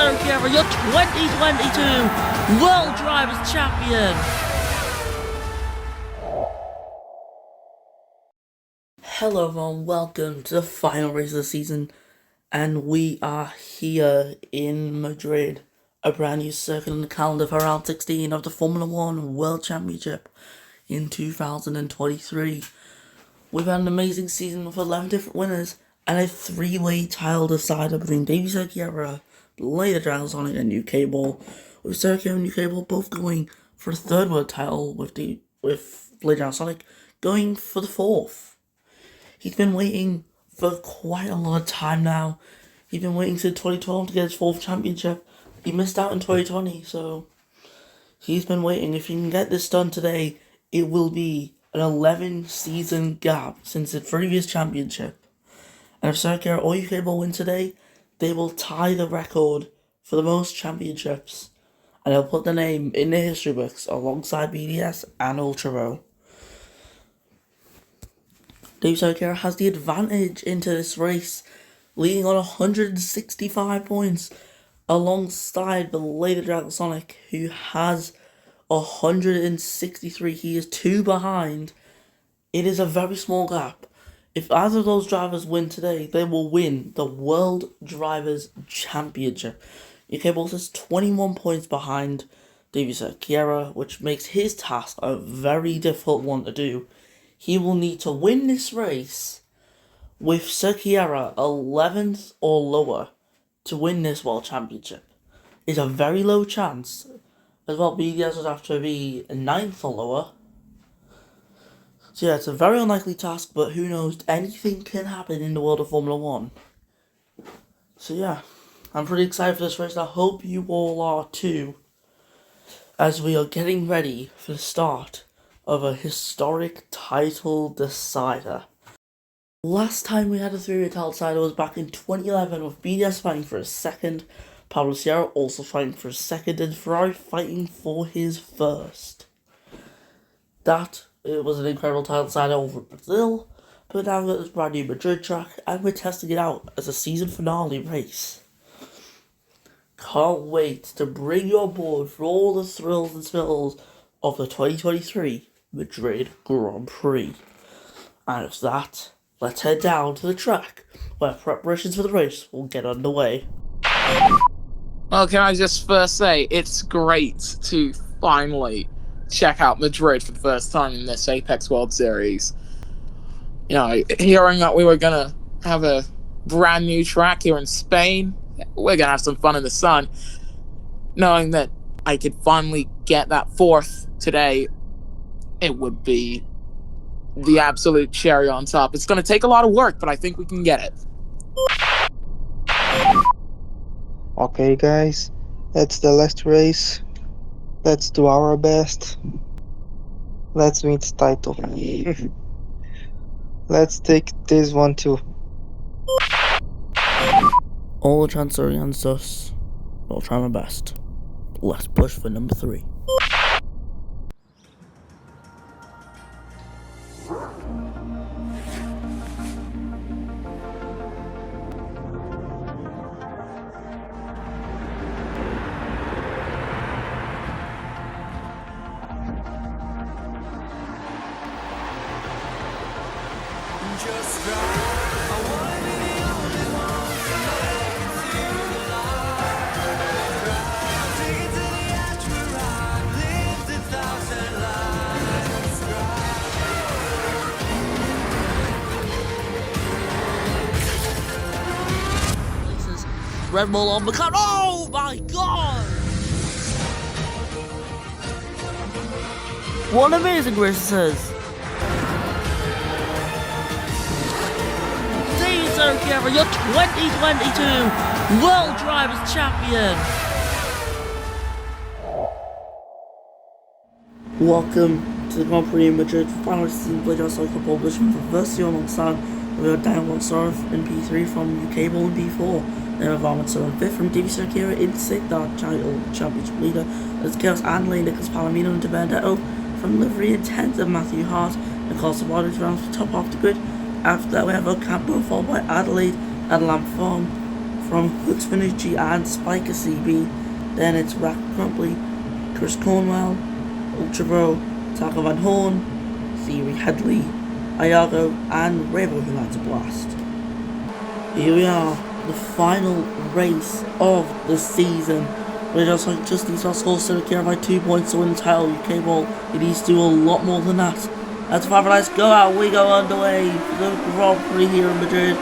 Sergio, your 2022 World Drivers' Champion. Hello everyone, welcome to the final race of the season, and we are here in Madrid, a brand new circuit on the calendar for round 16 of the Formula 1 World Championship in 2023. We've had an amazing season with 11 different winners and a three-way title decider between Davey Sergio, Blade Sonic and UK Ball, with Sergio and UK Ball both going for a third world title, with Blade Sonic going for the fourth. He's been waiting for quite a lot of time now. He's been waiting since 2012 to get his fourth championship. He missed out in 2020, so he's been waiting. If he can get this done today, it will be an 11-season gap since the previous championship. And if Sergio or UK Ball win today, they will tie the record for the most championships, and they'll put the name in the history books alongside BDS and Ultra Row. Dave Sergio has the advantage into this race, leading on 165 points, alongside the later Sonic, who has 163. He is 2 behind. It is a very small gap. If either of those drivers win today, they will win the World Drivers' Championship. UK Balls is 21 points behind Davey Sergio, which makes his task a very difficult one to do. He will need to win this race with Sergio 11th or lower to win this World Championship. It's a very low chance. As well, BDS would have to be 9th or lower. So yeah, it's a very unlikely task, but who knows, anything can happen in the world of Formula 1. So yeah, I'm pretty excited for this race, and I hope you all are too, as we are getting ready for the start of a historic title decider. Last time we had a three-way title decider was back in 2011, with BDS fighting for a second, Pablo Sierra also fighting for a second, and Ferrari fighting for his first. It was an incredible title decider over Brazil, but now we've got this brand new Madrid track, and we're testing it out as a season finale race. Can't wait to bring you on board for all the thrills and spills of the 2023 Madrid Grand Prix. And with that, let's head down to the track, where preparations for the race will get underway. Well, can I just first say, it's great to finally check out Madrid for the first time in this Apex World Series. You know, hearing that we were going to have a brand new track here in Spain, we're going to have some fun in the sun. Knowing that I could finally get that fourth today, it would be the absolute cherry on top. It's going to take a lot of work, but I think we can get it. Okay, guys, that's the last race. Let's do our best. Let's win the title. Let's take this one too. All the chances are against us. I'll try my best. Let's push for number 3. Red Bull on the cut. Oh my god! What an amazing race this is! Davey Sergio, your 2022 World Drivers' Champion! Welcome to the Grand Prix in Madrid. Final season played our cycle publishing for Versio alongside we are down one star in P3 from UK Ball in P4. Then Varmint on 5th from Davey Sergio in 6th, our title championship leader. There's Chaos and Lane Nicholas Palomino into Benedetto from livery in 10th of Matthew Hart and Carl Sabato rounds for top half the grid. After that we have Ocampo followed by Adelaide and Lamp Farm from Hooks Finucci and Spiker CB. Then it's Rack Crumpley, Chris Cornwell, Ultra Bro, Taco Van Horn, Thierry Headley, Iago, and Revo who likes a blast. Here we are, the final race of the season. But it just needs to score Sergio by 2 points to win the title. UK Ball, it needs to do a lot more than that. That's a nice go out. We go underway for the Grand Prix here in Madrid.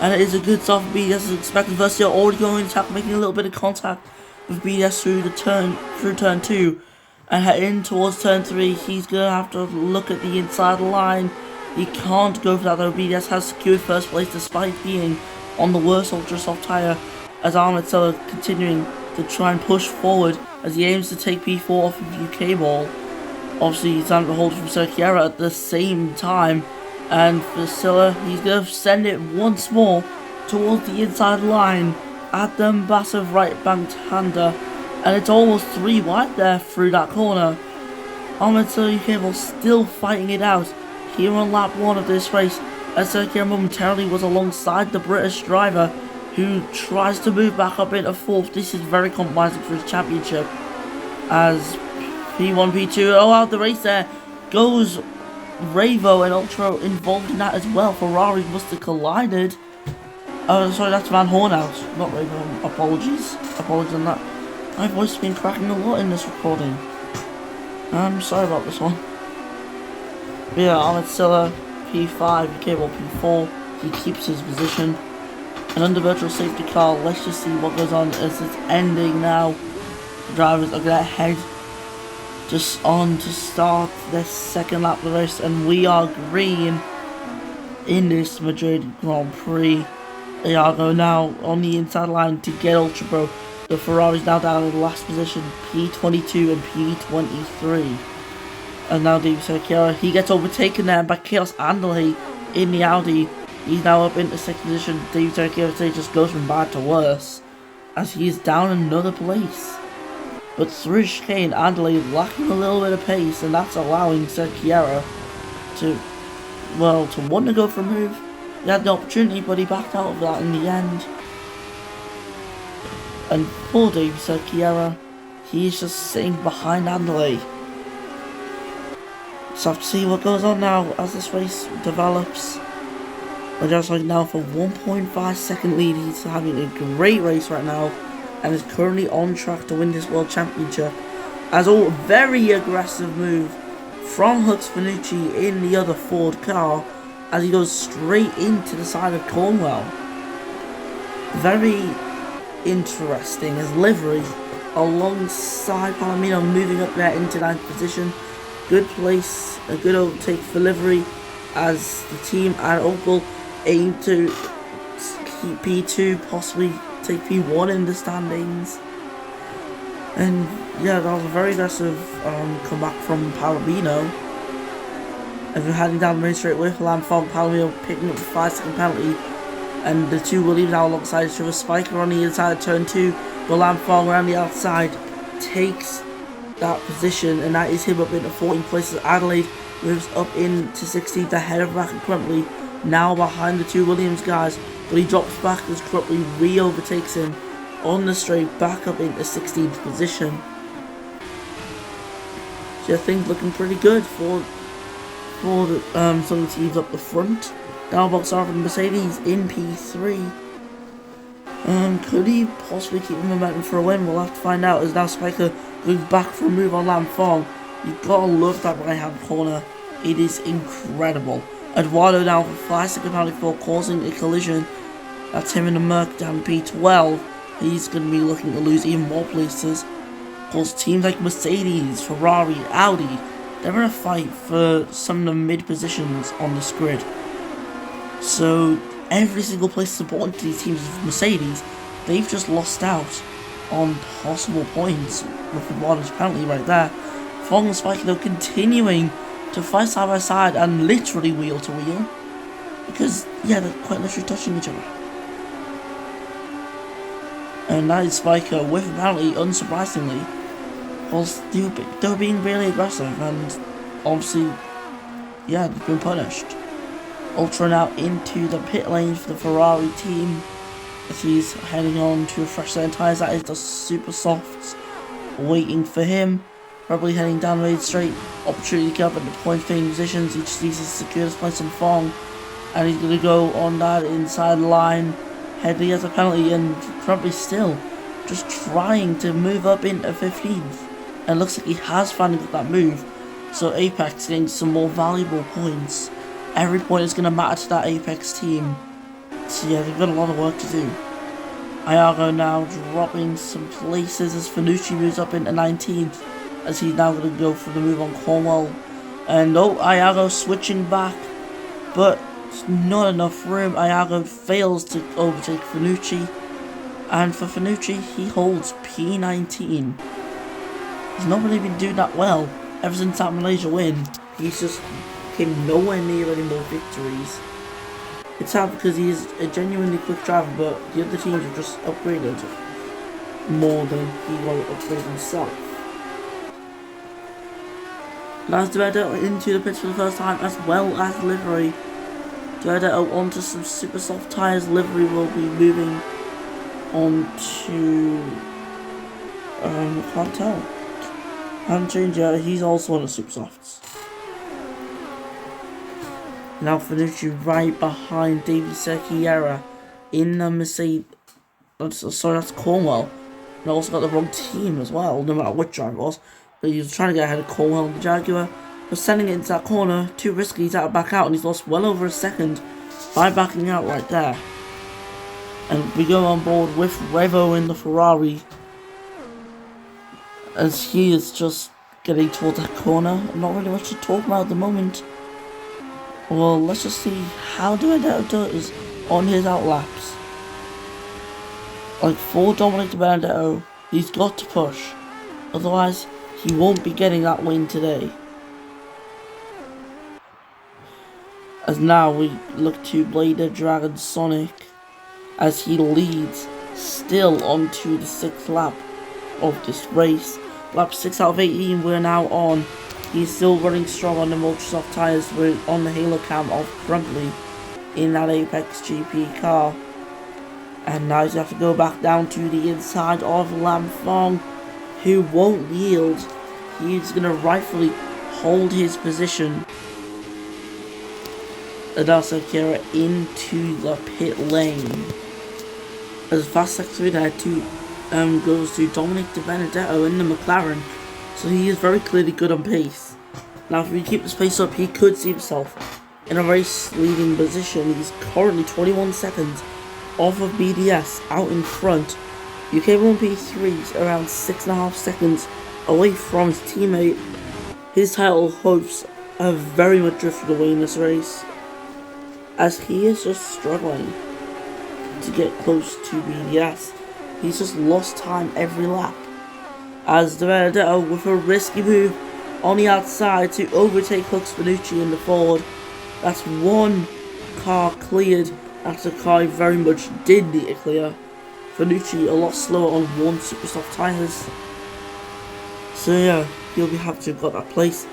And it is a good start for BDS as expected. Versio already going to attack, making a little bit of contact with BDS through turn 2. And heading towards turn 3, he's going to have to look at the inside line. He can't go for that though. BDS has secured first place despite being on the worst ultra soft tyre, as Ahmed Seller continuing to try and push forward as he aims to take P4 off of UK Ball. Obviously he's trying to hold from Serkiera at the same time, and for Silla he's going to send it once more towards the inside line at the massive right banked hander, and it's almost 3 wide there through that corner. Ahmed Seller UK Ball still fighting it out here on lap 1 of this race, as Serkiera momentarily was alongside the British driver who tries to move back up into 4th. This is very compromising for his championship, as P1, P2, out the race there goes Revo and Ultra involved in that as well. Ferrari must have collided. Oh, sorry, that's Van Horn out, not Revo. Apologies on that. My voice has been cracking a lot in this recording. I'm sorry about this one. But yeah, Ahmed Silla, P5, UK Ball P4, he keeps his position. And under virtual safety car, let's just see what goes on as it's ending now. The drivers are going to head just on to start their second lap of the race, and we are green in this Madrid Grand Prix. Iago now on the inside line to get Ultra Pro. The Ferrari's now down in the last position, P22 and P23. And now David Serkiera, he gets overtaken there by Chaos Andale in the Audi. He's now up into 6th position. David Serkiera just goes from bad to worse, as he is down another place. But through chicane, Andale lacking a little bit of pace, and that's allowing Serkiera to want to go for a move. He had the opportunity, but he backed out of that in the end. And poor David Serkiera, he's just sitting behind Andale. So have to see what goes on now as this race develops. But just like now for 1.5 second lead, he's having a great race right now and is currently on track to win this World Championship. As a very aggressive move from Hux Finucci in the other Ford car as he goes straight into the side of Cornwell. Very interesting as livery alongside Palomino moving up there into 9th position. Good place, a good overtake for livery as the team and Opel aim to keep P2, possibly take P1 in the standings. And yeah, that was a very aggressive comeback from Palomino. As we're heading down the main straight with Lamfong, Palomino picking up the 5-second penalty, and the two Williams now alongside each other. Spiker on the inside of turn 2, but Lamfong around the outside takes that position, and that is him up into 14th place as Adelaide moves up into 16th ahead of Rack and Crumpley, now behind the two Williams guys, but he drops back as Crumpley re-overtakes him on the straight back up into 16th position. So I think looking pretty good for some of the teams up the front. Now box off and Mercedes in P3. Could he possibly keep the momentum for a win? We'll have to find out, as now Spiker goes back for a move on Lamfong. You've got to love that right hand corner. It is incredible. Eduardo now for 5-second penalty for causing a collision. That's him in the Merc down P12. He's going to be looking to lose even more places. Of course, teams like Mercedes, Ferrari, Audi, they're in a fight for some of the mid positions on this grid. So every single place is important to these teams. Mercedes, they've just lost out on possible points with Eduardo's penalty right there. Fong and Spiker though continuing to fight side by side and literally wheel to wheel, because yeah, they're quite literally touching each other. And that is Spiker with a penalty, unsurprisingly, whilst they're being really aggressive, and obviously, yeah, they've been punished. Ultra now into the pit lane for the Ferrari team. as he's heading on to a fresh set of tyres. That is the super softs waiting for him. Probably heading down the straight. Opportunity to get up at the point fitting positions. He just needs to secure this place on Fong. And he's going to go on that inside line. Headley has a penalty and probably still just trying to move up into 15th. And looks like he has finally got that move. So Apex getting some more valuable points. Every point is going to matter to that Apex team. So yeah, they've got a lot of work to do. Iago now dropping some places as Fanucci moves up into 19th. As he's now going to go for the move on Cornwell. And oh, Iago switching back. But not enough room. Iago fails to overtake Fanucci. And for Fanucci, he holds P19. He's not really been doing that well ever since that Malaysia win. He's just came nowhere near any more victories. It's sad because he is a genuinely quick driver, but the other teams have just upgraded more than he got upgraded himself. Now Duetto into the pits for the first time, as well as livery. Duetto onto some super soft tyres. Livery will be moving on to I can't tell. Haven't changed yet. He's also on the super softs. Now Fanucci right behind Davy Sekiera in the Mercedes. Sorry, that's Cornwell. And also got the wrong team as well, no matter which driver it was. But he was trying to get ahead of Cornwell and the Jaguar. But sending it into that corner, too risky, he's out to back out, and he's lost well over a second by backing out right there. And we go on board with Revo in the Ferrari, as he is just getting towards that corner. Not really much to talk about at the moment. Well, let's just see how Benedetto does on his outlaps. Like, for Dominic Benedetto, he's got to push. Otherwise, he won't be getting that win today. As now we look to Blader Dragon Sonic as he leads still onto the 6th lap of this race. Lap 6 out of 18 we're now on. He's still running strong on the Ultrasoft tyres. We're on the halo cam of Crumpley in that Apex GP car. And now he's going to have to go back down to the inside of Lam Fong, who won't yield. He's going to rightfully hold his position. And also Kira into the pit lane. As fast as we there to goes to Dominic De Benedetto in the McLaren. So he is very clearly good on pace. Now if we keep this pace up, he could see himself in a race leading position. He's currently 21 seconds off of BDS out in front. UK1 P3 is around 6.5 seconds away from his teammate. His title hopes have very much drifted away in this race, as he is just struggling to get close to BDS. He's just lost time every lap. As De Benedetto with a risky move on the outside to overtake Hux Fanucci in the Ford. That's one car cleared after the car very much did need to clear. Fanucci a lot slower on one super soft tyres. So yeah, he'll be happy to have got that place.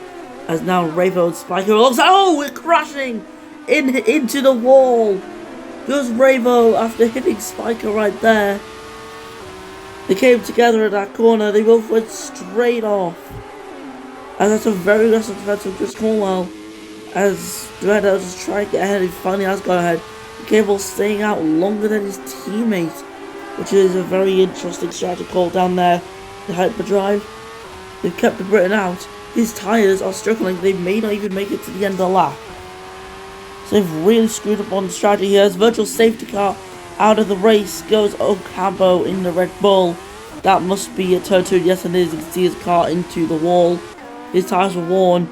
As now Ravo and Spiker alongside. Oh, we're crashing into the wall. Goes Ravo after hitting Spiker right there. They came together at that corner. They both went straight off. And that's a very aggressive defense from Chris Cornwell. As Duetto just trying to get ahead. He finally has got ahead. Cable staying out longer than his teammate, which is a very interesting strategy call down there. The hyperdrive. They've kept the Britain out. His tyres are struggling. They may not even make it to the end of the lap. So they've really screwed up on the strategy here. As virtual safety car out of the race goes Ocampo in the Red Bull. That must be a turn 2. Yes, it is. You can see his car into the wall. His tyres were worn.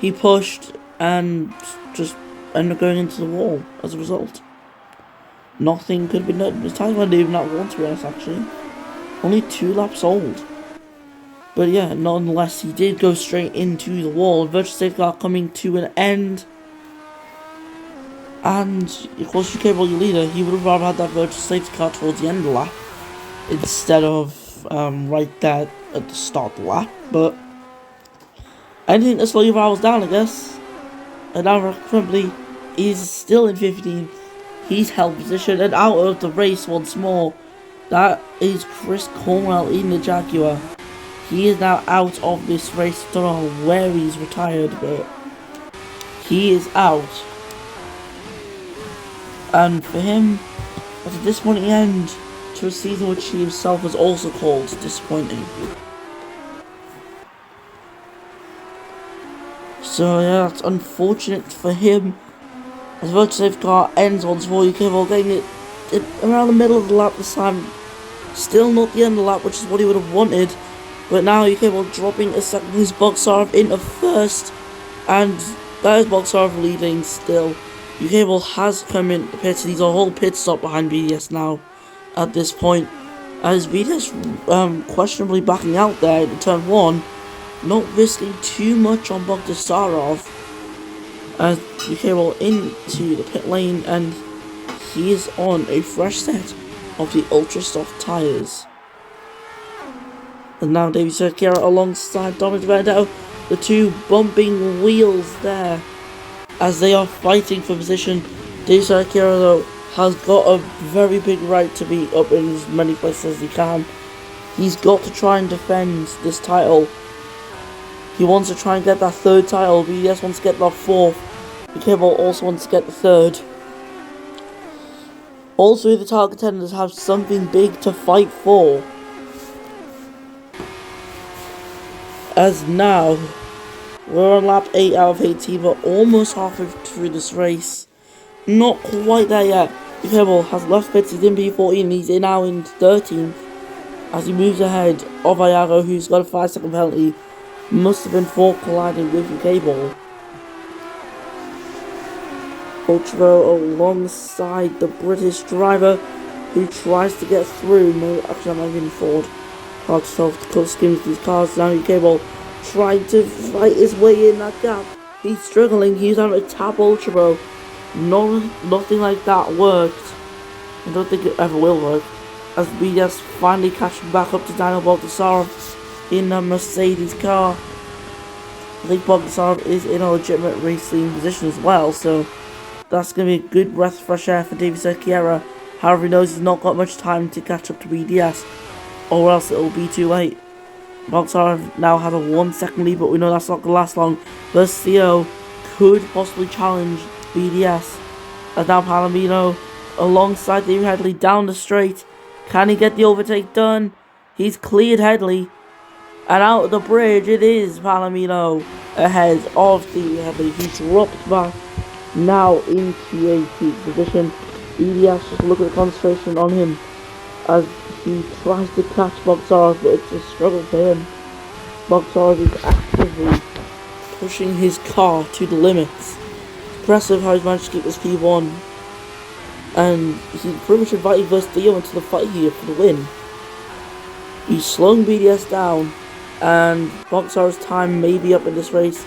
He pushed and just ended up going into the wall as a result. Nothing could be done. His tyres weren't even that worn, to be honest, actually. Only 2 laps old. But yeah, nonetheless, he did go straight into the wall. Virtual safety car coming to an end. And, of course, UK World Leader, he would have rather had that virtual safety car towards the end of the lap instead of right there at the start of the lap. But anything to slow your rivals down, I guess. And now currently is still in 15th. He's held position and out of the race once more. That is Chris Cornwell in the Jaguar. He is now out of this race. Don't know where he's retired, but he is out. And for him, that's a disappointing end to a season which he himself has also called disappointing. So yeah, that's unfortunate for him. As Virtue Safeguard ends once more, UK Ball getting it around the middle of the lap this time. Still not the end of the lap, which is what he would have wanted. But now UK Ball dropping a second, his Boxarov into first. And that is Boxarov leading still. UK Ball has come in the pits. He's a whole pit stop behind BDS now at this point. As BDS questionably backing out there in turn 1. Not risking too much on Bogdasarov. As UK Ball into the pit lane, and he is on a fresh set of the ultra soft tyres. And now David Cerqueira alongside Dominic Benedetto, the two bumping wheels there as they are fighting for position. David Cerqueira though has got a very big right to be up in as many places as he can. He's got to try and defend this title. He wants to try and get that third title. BDS wants to get that fourth. UK Ball also wants to get the third. All three of the title contenders have something big to fight for. As now, we're on lap 8 out of 18, but almost halfway through this race. Not quite there yet. UK Ball has left pits, he's in P14, he's now in 13th. As he moves ahead of Iago, who's got a 5-second penalty. Must have been for colliding with UK Ball. Ultra alongside the British driver who tries to get through. No, actually, I'm not getting forward. Hard to solve the cut skims these cars. Now UK Ball trying to fight his way in that gap. He's struggling. He's having a tap Ultra Bro. Nothing like that worked. I don't think it ever will work. As BDS finally catching back up to Daniel Bogdasarov in a Mercedes car. I think Bogdasarov is in a legitimate racing position as well, so that's going to be a good breath of fresh air for David Cerqueira. However, he knows he's not got much time to catch up to BDS, or else it will be too late. Bogdasarov now has a 1-second lead, but we know that's not going to last long. Theo could possibly challenge BDS. As now Palomino alongside David Headley down the straight. Can he get the overtake done? He's cleared Headley. And out of the bridge, it is Palomino ahead of David Headley, who drops back now into a peak position. BDS just look at the concentration on him as he tries to catch Bogdasarov, but it's a struggle for him. Bogdasarov is actively pushing his car to the limits. Impressive how he's managed to keep this P1. And he's pretty much invited Theo into the fight here for the win. He's slowing BDS down, and Bogdasarov's time may be up in this race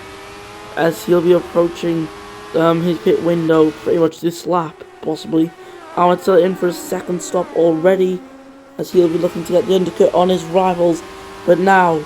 as he'll be approaching his pit window pretty much this lap, possibly. Amatilla in for a second stop already as he'll be looking to get the undercut on his rivals. But now,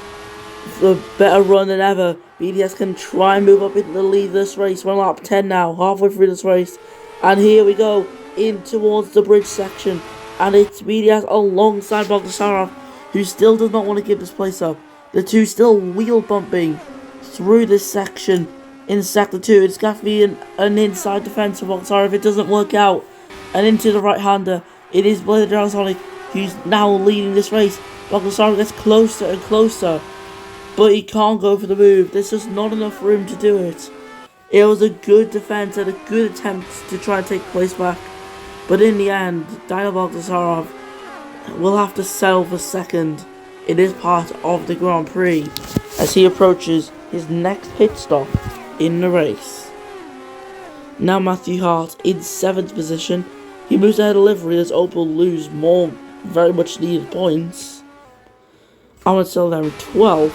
the better run than ever. BDS can try and move up into the lead of this race. We're on lap 10 now, halfway through this race. And here we go, in towards the bridge section. And it's BDS alongside Bogdasarov, who still does not want to give this place up. The two still wheel bumping through this section in sector 2. It's got to be an inside defense for Bogdasarov if it doesn't work out. And into the right-hander, it is Blazer Drowsonic who's now leading this race. Bogdasarov gets closer and closer, but he can't go for the move. There's just not enough room to do it. It was a good defense and a good attempt to try and take place back, but in the end, Daniel Bogdasarov will have to settle for second. It is part of the Grand Prix as he approaches his next pit stop in the race. Now Matthew Hart in 7th position. He moves ahead of livery as Opel lose more very much needed points. I'm going to sell there in 12th.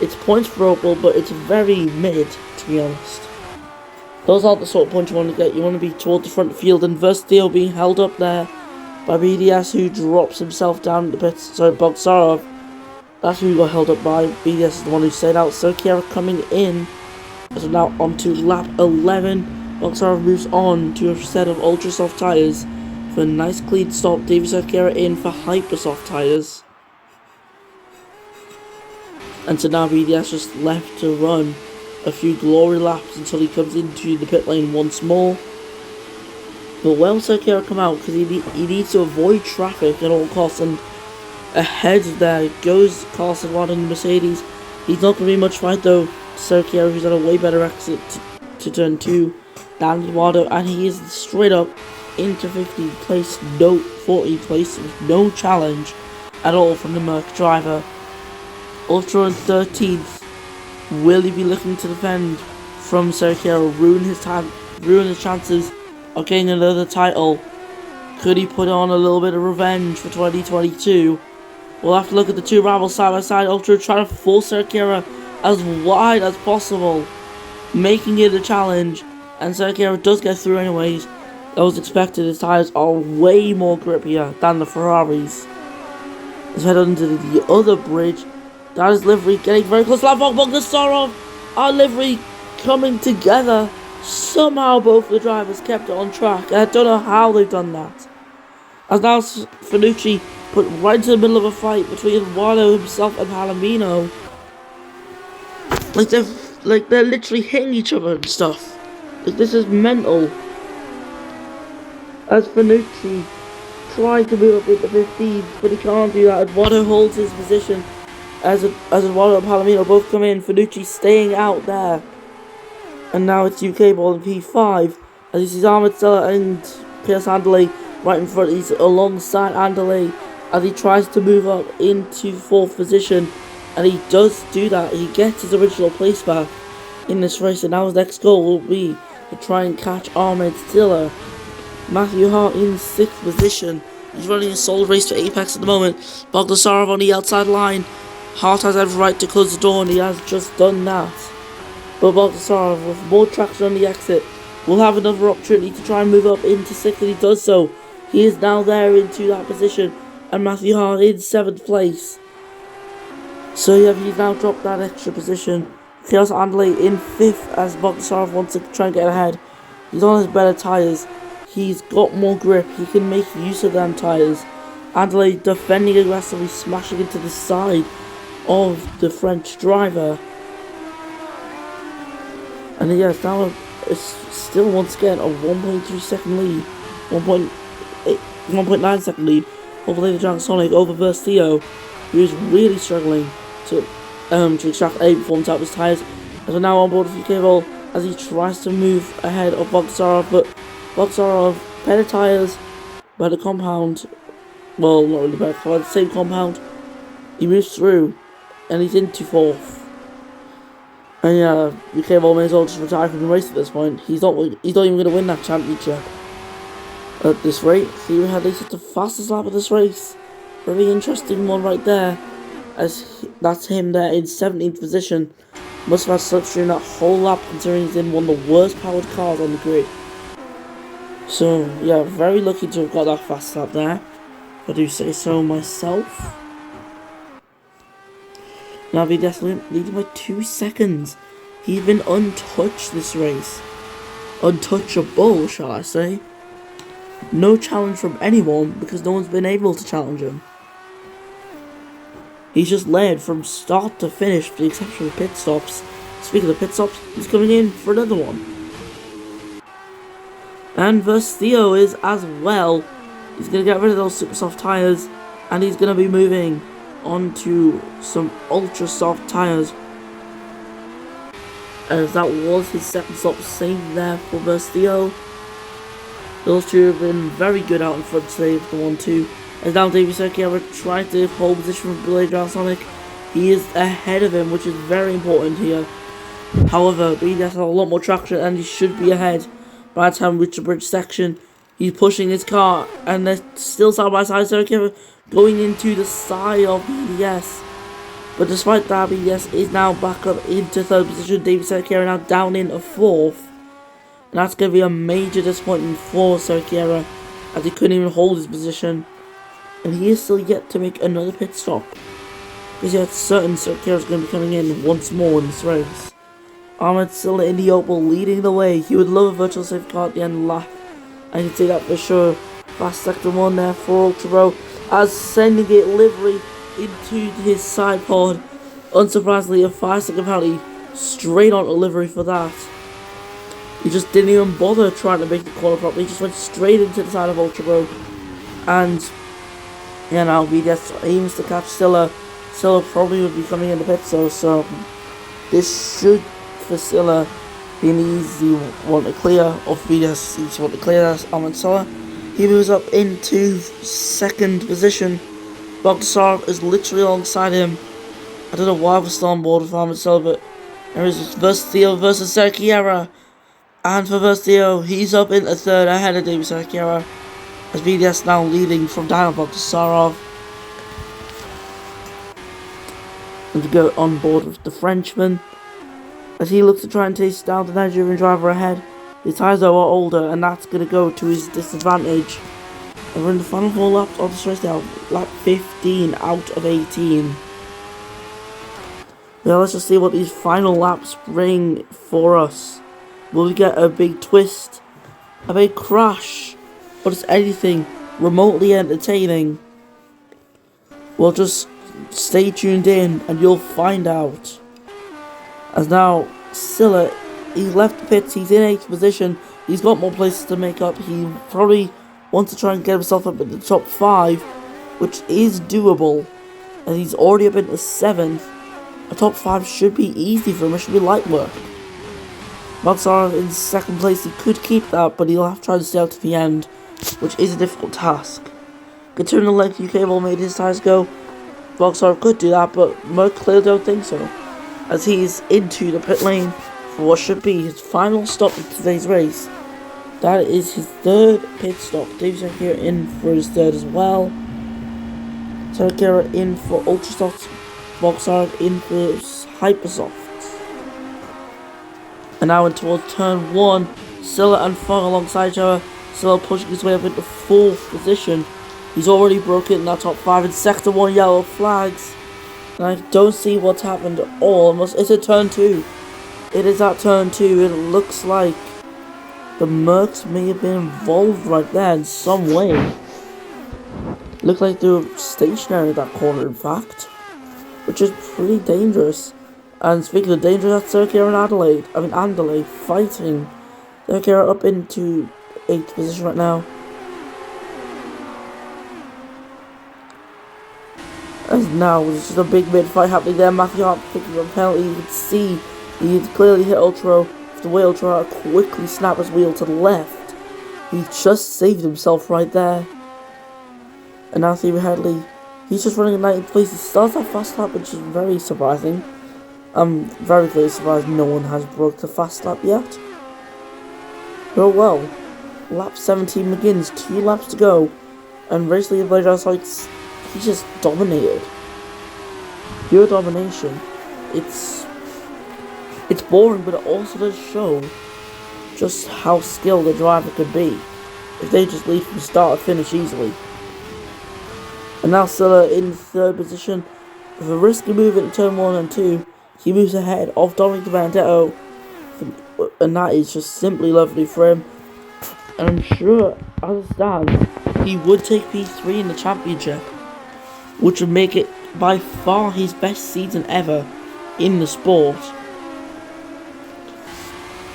It's points for Opel, but it's very mid, to be honest. Those aren't the sort of points you want to get. You want to be toward the front of the field, and Theo being held up there by BDS, who drops himself down the pits. So Bogdasarov, that's who got held up by. BDS is the one who stayed out. So Cerqueira coming in. So now on to lap 11 Boxarov moves on to a set of ultra soft tyres for a nice clean stop. Davy Cerqueira in for hyper soft tyres. And so now BDS just left to run a few glory laps until he comes into the pit lane once more. But will Cerqueira come out because he needs to avoid traffic at all costs, and ahead there goes Carlos Eduardo in the Mercedes. He's not going to be much fight though. Cerqueira, who's had a way better exit to turn 2 than Eduardo, and he is straight up into 15th place, no 14th place, with no challenge at all from the Merc driver. Ultra in 13th. Will he be looking to defend from Cerqueira, ruin his chances of getting another title? Could he put on a little bit of revenge for 2022? We'll have to look at the two rivals side by side. Ultra trying to force Cerqueira as wide as possible, making it a challenge, and Cerqueira does get through anyways. That was expected. His tyres are way more grippier than the Ferraris. Let's head on to the other bridge. That is livery getting very close. Bognasarov, our livery coming together. Somehow both the drivers kept it on track. I don't know how they've done that. As now Finucci put right into the middle of a fight between Eduardo himself and Palomino. Like they're literally hitting each other and stuff. Like, this is mental. As Finucci tries to move up into 15th, but he can't do that. Eduardo holds his position as Eduardo and Palomino both come in. Finucci staying out there. And now it's UK ball in P5. As he sees Ahmed Stella and Pierce Anderley right in front. He's alongside Anderley as he tries to move up into 4th position. And he does do that. He gets his original place back in this race. And now his next goal will be to try and catch Ahmed Stella. Matthew Hart in 6th position. He's running a solid race for Apex at the moment. Bogdasarov on the outside line. Hart has every right to close the door, and he has just done that. But Bogdasarov, with more traction on the exit, will have another opportunity to try and move up into 6th, and he does so. He is now there into that position, and Matthew Hart in 7th place. So yeah, he's now dropped that extra position. Chaos Anderley in 5th as Bogdasarov wants to try and get ahead. He's on his better tyres. He's got more grip. He can make use of them tyres. Anderley defending aggressively, smashing into the side of the French driver. And yes, now it's still once again a 1.3 second lead, 1.9 second lead over the Giant Sonic over Versio, who is really struggling to extract a performance out of his tyres. As we're now on board with UK Roll as he tries to move ahead of Bogdasarov, but Bogdasarov, better tyres, better compound, well, not really better, but the same compound. He moves through, and he's into 4th. And yeah, UK Roll may as well just retire from the race at this point. He's not even going to win that championship at this rate. See, we had at least the fastest lap of this race. Very interesting one right there, as that's him there in 17th position. Must have had slipstream that whole lap, considering he's in one of the worst powered cars on the grid. So yeah, very lucky to have got that fast lap there, if I do say so myself. Now VDS leading by 2 seconds. He's been untouched this race. Untouchable, shall I say. No challenge from anyone because no one's been able to challenge him. He's just led from start to finish with the exception of pit stops. Speaking of pit stops, he's coming in for another one. And Versio is as well. He's going to get rid of those super soft tyres, and he's going to be moving onto some ultra soft tyres, as that was his second stop, same there for Versio. Those two have been very good out in front today with the 1-2. As now Davy Cerqueira trying to hold position from Blade Sonic. He is ahead of him, which is very important here. However, he has a lot more traction and he should be ahead by the time we reach the bridge section. He's pushing his car, and they're still side by side. Cerqueira going into the side of BDS. But despite that, BDS is now back up into 3rd position. Davy Cerqueira now down in a 4th. And that's going to be a major disappointment for Cerqueira, as he couldn't even hold his position. And he is still yet to make another pit stop, because yet certain Cerqueira is going to be coming in once more in this race. Ahmed Silla in the Opal leading the way. He would love a virtual safety car at the end lap. I can see that for sure. Fast sector 1 there for Ultra as sending it livery into his side pod. Unsurprisingly, a 5-second penalty straight onto livery for that. He just didn't even bother trying to make the corner properly. He just went straight into the side of Ultra and now BDS aims to catch Silla. Silla probably would be coming in the pit, so this should for Silla be an easy one to clear. Of BDS, easy one to clear. That's Ahmed Silla. He moves up into second position. Bogdasarov is literally alongside him. I don't know why we're still on board with Ahmed Silla, but there is Versio versus Serkiera. And for Versio, he's up into third ahead of David Serkiera. As BDS now leading from down Bogdasarov. And to go on board with the Frenchman. As he looks to try and chase down the Nigerian driver ahead. His tyres are older, and that's going to go to his disadvantage. And we're in the final 4 laps of this race now. Lap 15 out of 18. Now let's just see what these final laps bring for us. Will we get a big twist? A big crash? Or just anything remotely entertaining? Well, just stay tuned in and you'll find out. As now, Silla, he left the pits, he's in 8th position, he's got more places to make up, he probably wants to try and get himself up in the top 5, which is doable, and he's already up into 7th. A top 5 should be easy for him, it should be light work. Bogdasarov in 2nd place, he could keep that, but he'll have to try to stay out to the end, which is a difficult task. Considering the length UK will made his tyres go, Bogdasarov could do that, but Merck clearly don't think so, as he's into the pit lane for what should be his final stop in today's race. That is his 3rd pit stop. David Serkiera in for his 3rd as well. Serkiera in for Ultrasofts, Bogdasarov in for Hypersofts. And now in towards turn 1, Silla and Fong alongside each other. Silla pushing his way up into 4th position. He's already broken in that top 5 in sector 1 yellow flags. And I don't see what's happened at all. It's at turn 2. It is at turn 2. It looks like the Mercs may have been involved right there in some way. Looked like they were stationary at that corner, in fact. Which is pretty dangerous. And speaking of dangerous, that's Serkiera and Adelaide fighting. Serkiera up into 8th position right now. As now, there's just a big mid-fight happening there. Matthew Hart picking up a penalty. You can see he clearly hit Ultra. The way Ultra quickly snapped his wheel to the left. He just saved himself right there. And now Stephen Hadley, he's just running in 19th place. He starts that fast lap, which is very surprising. I'm very clearly surprised no one has broke the fast lap yet. Oh well. Lap 17 begins, 2 laps to go. And race leader Blade Sites, he just dominated. Pure domination. It's boring, but it also does show just how skilled a driver could be if they just leave from start to finish easily. And now Silla in 3rd position with a risky move in turn 1 and 2. He moves ahead of Dominic Vendetto, and that is just simply lovely for him. And I'm sure, as it stands, he would take P3 in the championship, which would make it by far his best season ever in the sport.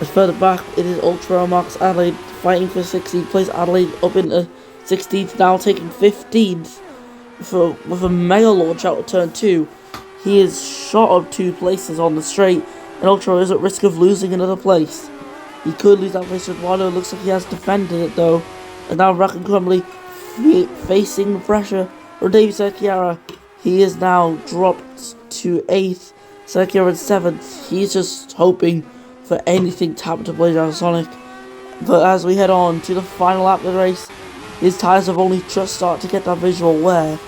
As further back, it is Ultra Max Adelaide fighting for 16th place. Adelaide up into 16th, now taking 15th with a mega launch out of turn 2. He is shot up 2 places on the straight, and Ultra is at risk of losing another place. He could lose that place with Eduardo. Looks like he has defended it though. And now Rack and Crumbly facing the pressure from David Serkiera. He is now dropped to 8th. Serkiera in 7th. He's just hoping for anything to happen to Blazer Sonic. But as we head on to the final lap of the race, his tyres have only just started to get that visual wear.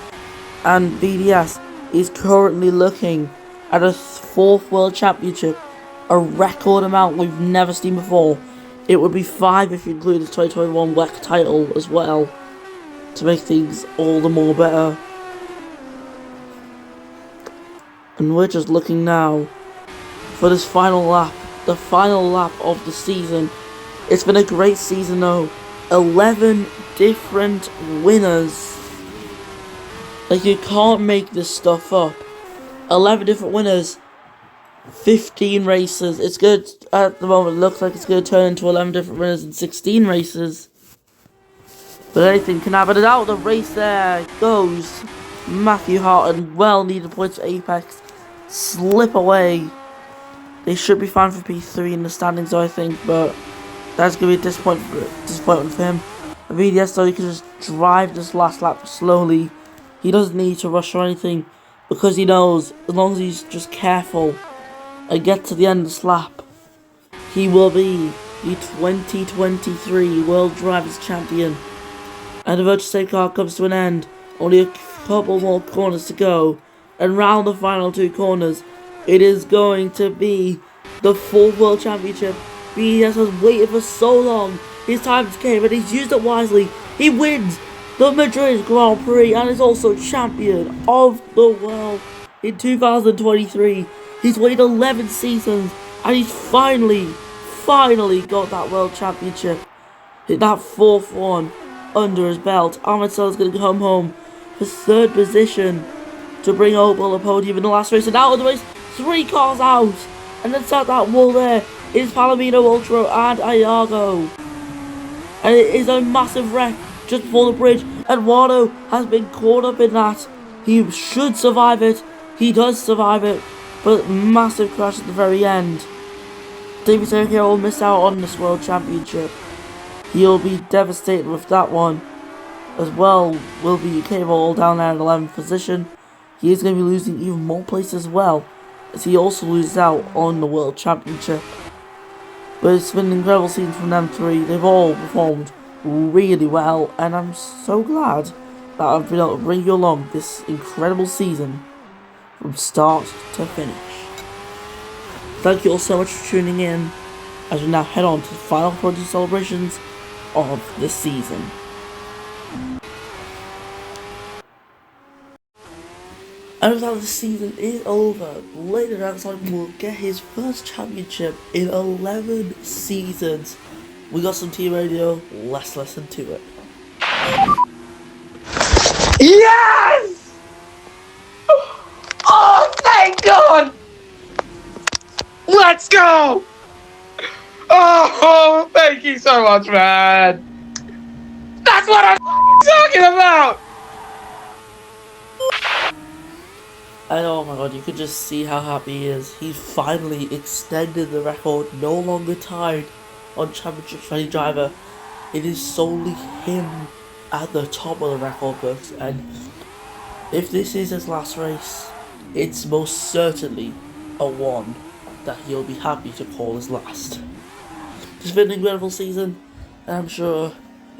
And BDS is currently looking at a 4th World Championship, a record amount we've never seen before. It would be 5 if you include the 2021 WEC title as well, to make things all the more better. And we're just looking now for this final lap the final lap of the season. It's been a great season though. 11 different winners. Like, you can't make this stuff up. 11 different winners. 15 races. It's good at the moment. It looks like it's going to turn into 11 different winners in 16 races. But anything can happen. And out of the race there goes Matthew Hart, and well needed points for Apex slip away. They should be fine for P3 in the standings, I think, but that's going to be a disappointment for him. I mean, yes, though, he can just drive this last lap slowly. He doesn't need to rush or anything, because he knows as long as he's just careful and get to the end of this lap, he will be the 2023 World Drivers' Champion. And the virtual safety car comes to an end. Only a couple more corners to go. And round the final 2 corners, it is going to be the 4th World Championship. BDS has waited for so long. His time came and he's used it wisely. He wins the Madrid Grand Prix and is also champion of the world in 2023. He's waited 11 seasons and he's finally got that World Championship. Hit that 4th one under his belt. Ahmed Salah's going to come home for 3rd position to bring Opel the podium in the last race. And out of the race, 3 cars out. And then at that wall there is Palomino, Ultra and Iago. And it is a massive wreck just before the bridge. And Wano has been caught up in that. He should survive it. He does survive it. But massive crash at the very end. David Sergio will miss out on this World Championship. He'll be devastated with that one. As well will be Cable down there in 11th position. He is going to be losing even more places as well, as he also loses out on the World Championship. But it's been an incredible season from them 3. They've all performed really well, and I'm so glad that I've been able to bring you along this incredible season from start to finish. Thank you all so much for tuning in, as we now head on to the final project celebrations of the season. And with that, the season is over. Later down the line, will get his first championship in 11 seasons. We got some team radio. Let's listen to it. Yes! Oh, thank God! Let's go! Oh, thank you so much, man. That's what I'm talking about! And oh my god, you could just see how happy he is. He finally extended the record, no longer tied on championship for any driver. It is solely him at the top of the record books, and if this is his last race, it's most certainly a one that he'll be happy to call his last. It's been an incredible season, and I'm sure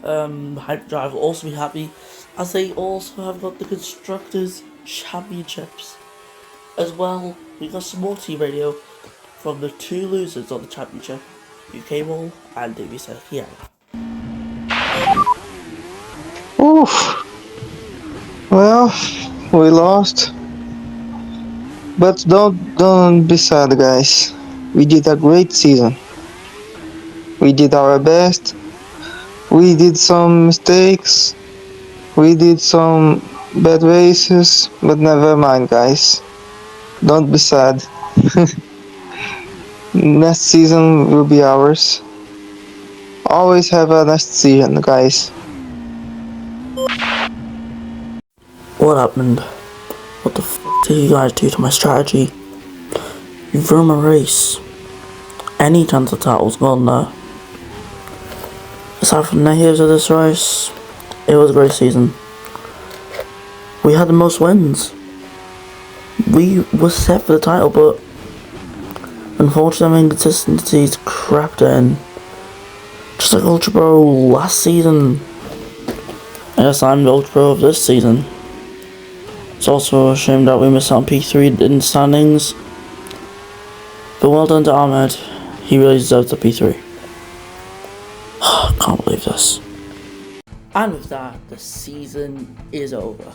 Hype Drive will also be happy, as they also have got the Constructors' Championships. As well, we got some more team radio from the 2 losers of the championship, UK Ball and David Sergio. Oof. Well, we lost. But don't be sad, guys. We did a great season. We did our best. We did some mistakes. We did some bad races, but never mind, guys. Don't be sad. Next season will be ours. Always have a next season, guys. What happened? What the f did you guys do to my strategy? You threw my race. Any chance of title's gone there. Aside from the negatives of this race, it was a great season. We had the most wins. We were set for the title, but unfortunately inconsistencies crept in. Just like Ultra Pro last season. I guess I'm the Ultra Pro of this season. It's also a shame that we missed out on P3 in standings. But well done to Ahmed. He really deserves the P3. Can't believe this. And with that, the season is over.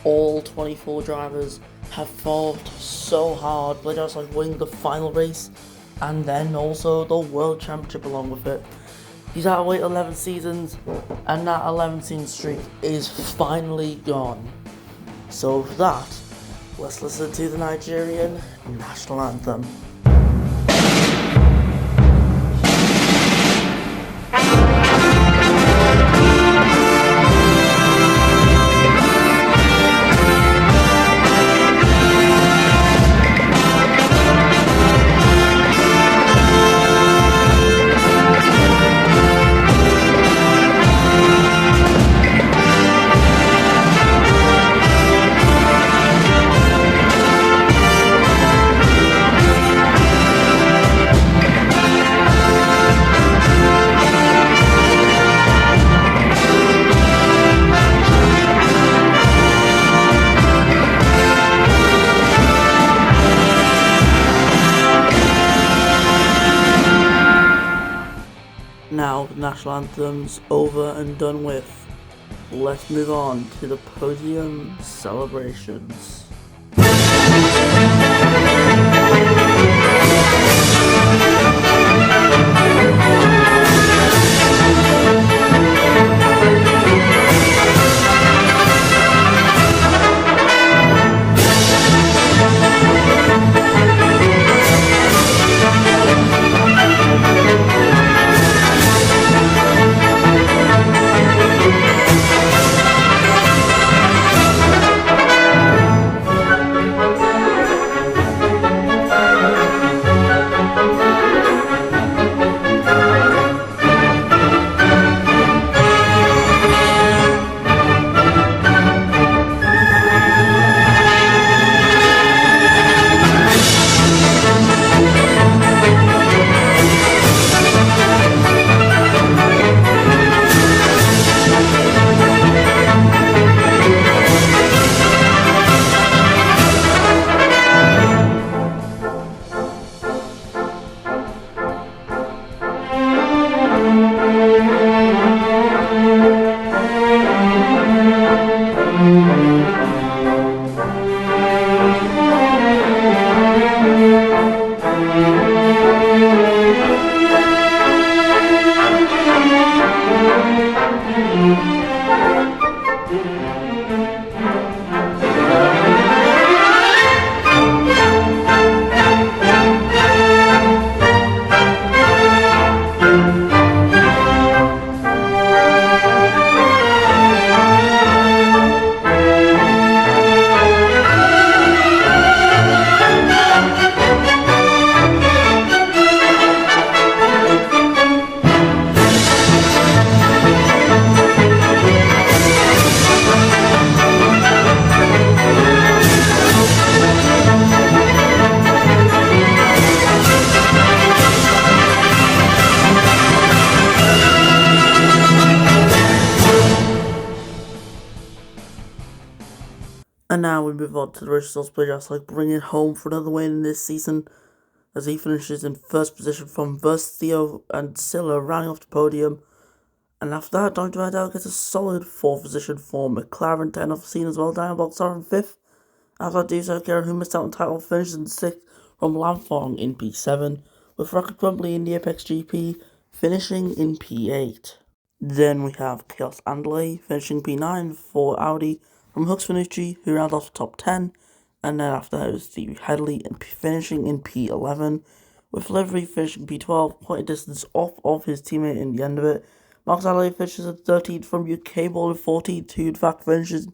All 24 drivers have fought so hard, played out like winning the final race and then also the World Championship along with it. He's had to wait 11 seasons, and that 11-season streak is finally gone. So for that, let's listen to the Nigerian national anthem. Now the national anthem's over and done with. Let's move on to the podium celebrations. And now we move on to the Bristol Players like bringing it home for another win this season as he finishes in first position from Theo and Silla rounding off the podium. And after that, Don Vidal gets a solid fourth position for McLaren, 10 off the scene as well. Daniel Boxar in fifth. After that, Duso Kera, who missed out on the title, finishes in sixth from Lamfong in P7, with Rocket Crumbly in the APX GP finishing in P8. Then we have Chaos Andley finishing P9 for Audi from Hux Finucci, who rounded off the top 10, and then after that it was Stevie Headley finishing in P11, with Livery finishing P12, quite a distance off of his teammate in the end of it. Marcus Adley finishes at 13th from UK Ball in 14th, who in fact finishes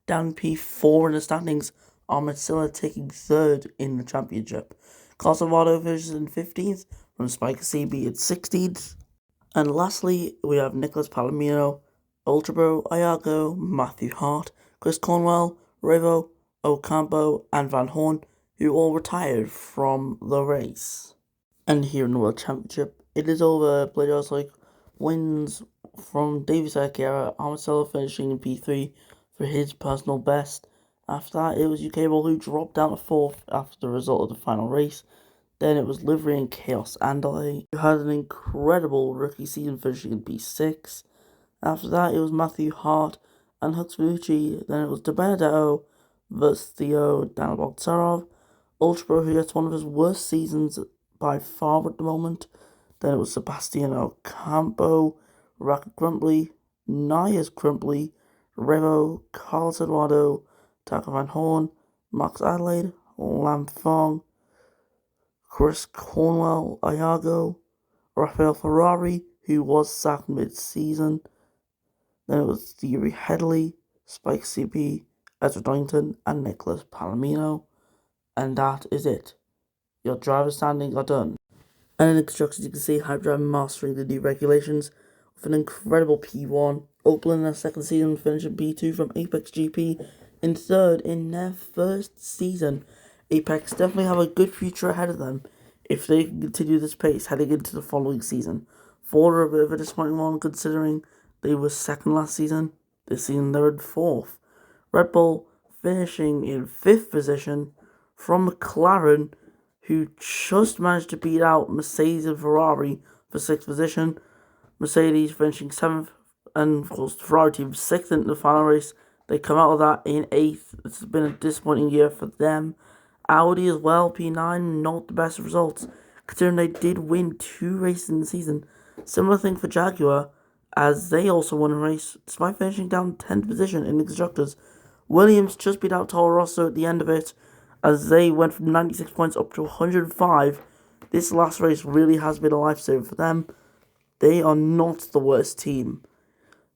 down P4 in the standings, Ahmed Silla taking 3rd in the championship. Carlos Avado finishes in 15th, from Spiker CB at 16th. And lastly, we have Nicholas Palomino, Ultrabro, Ayago, Matthew Hart, Chris Cornwell, Revo, Ocampo, and Van Horn, who all retired from the race. And here in the World Championship, it is over. Players like wins from Davis Akira, Armacella finishing in P3 for his personal best. After that, it was UK Ball who dropped down to 4th after the result of the final race. Then it was Livery and Chaos Andale, who had an incredible rookie season finishing in P6. After that, it was Matthew Hart and Hux Fucci. Then it was De Benedetto versus Theo Daniel Bogtsarov. Ultrabro, who gets one of his worst seasons by far at the moment. Then it was Sebastian Ocampo, Rocket Crumply, Nias Crumply, Revo, Carlos Eduardo, Taco Van Horn, Max Adelaide, Lam Fong, Chris Cornwell, Iago, Rafael Ferrari, who was sacked mid-season. Then it was Thierry Headley, Spike CP, Ezra Donington, and Nicholas Palomino. And that is it. Your driver standings are done. And in the constructors, you can see Hype Drive mastering the new regulations with an incredible P1, Opel in their second season, finishing P2 from APX GP in third in their first season. Apex definitely have a good future ahead of them if they can continue this pace heading into the following season. Ford are a bit of a disappointing one considering they were second last season. This season they're in fourth. Red Bull finishing in fifth position from McLaren, who just managed to beat out Mercedes and Ferrari for sixth position. Mercedes finishing seventh, and of course the Ferrari team sixth in the final race. They come out of that in eighth. This has been a disappointing year for them. Audi as well, P9, not the best results, considering they did win 2 races in the season. Similar thing for Jaguar, as they also won a race, despite finishing down 10th position in the constructors. Williams just beat out Toro Rosso at the end of it, as they went from 96 points up to 105. This last race really has been a lifesaver for them. They are not the worst team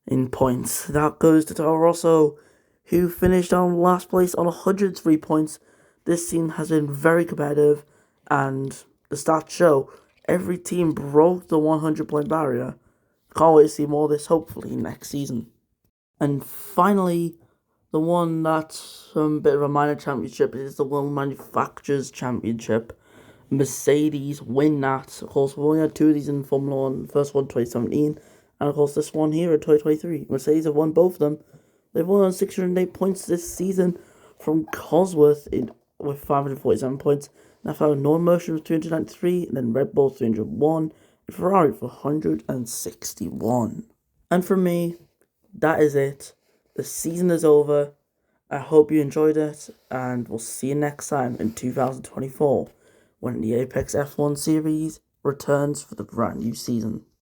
in points. That goes to Toro Rosso, who finished on last place on 103 points. This team has been very competitive, and the stats show every team broke the 100-point barrier. Can't wait to see more of this, hopefully, next season. And finally, the one that's a bit of a minor championship is the World Manufacturers Championship. Mercedes win that. Of course, we've only had 2 of these in Formula 1. The first one, 2017, and of course this one here in 2023. Mercedes have won both of them. They've won 608 points this season from Cosworth with 547 points. Now followed Northern Motion with 393, and then Red Bull 301, and Ferrari for 161. And for me, that is it. The season is over. I hope you enjoyed it, and we'll see you next time in 2024 when the APX F1 series returns for the brand new season.